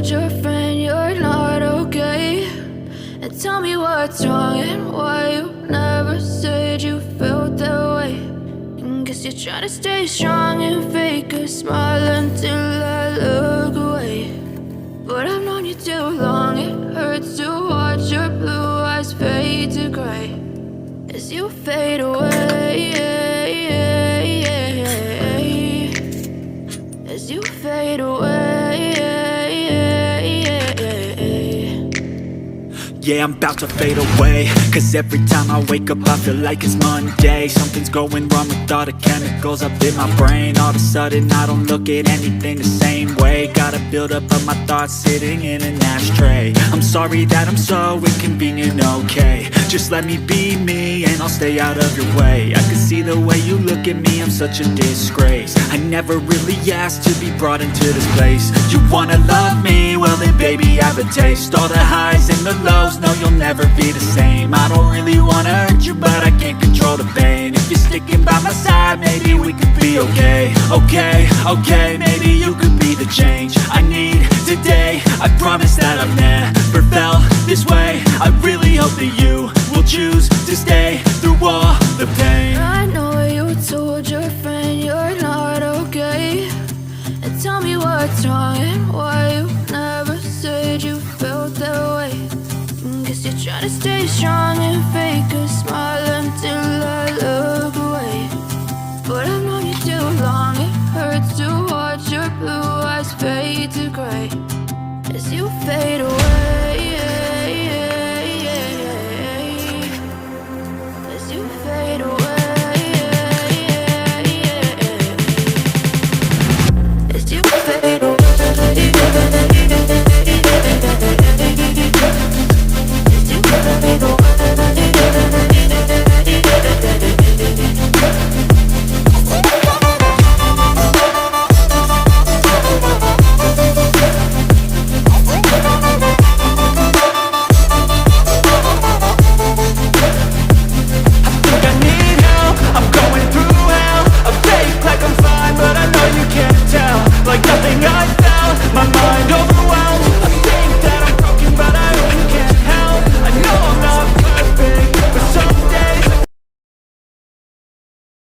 told your friend you're not okay? And tell me what's wrong and why you never said you felt that way. And guess you're trying to stay strong and fake a smile until I look away. But I've known you too long, it hurts to watch your blue eyes fade to gray as you fade away, as you fade away. Yeah, I'm about to fade away, cause every time I wake up I feel like it's Monday. Something's going wrong with all the chemicals up in my brain. All of a sudden I don't look at anything the same way. Gotta build up of my thoughts sitting in an ashtray. I'm sorry that I'm so inconvenient, okay? Just let me be me and I'll stay out of your way. I can see the way you look at me, I'm such a disgrace. I never really asked to be brought into this place. You wanna love me? Well then baby I have a taste. All the highs and the lows, no you'll never be the same. I don't really wanna hurt you but I can't control the pain. If you're sticking by my side maybe we could be okay. Okay, maybe you could be the change I need today. I promise that I've never felt this way. I really hope that you will choose to stay through all the pain. I know you told your friend you're not okay. And tell me what's wrong and why you never said you felt that way. Guess you're trying to stay strong and fake a smile until I look away. But I've known you too long, it hurts to watch your blue eyes fade to gray as you fade away.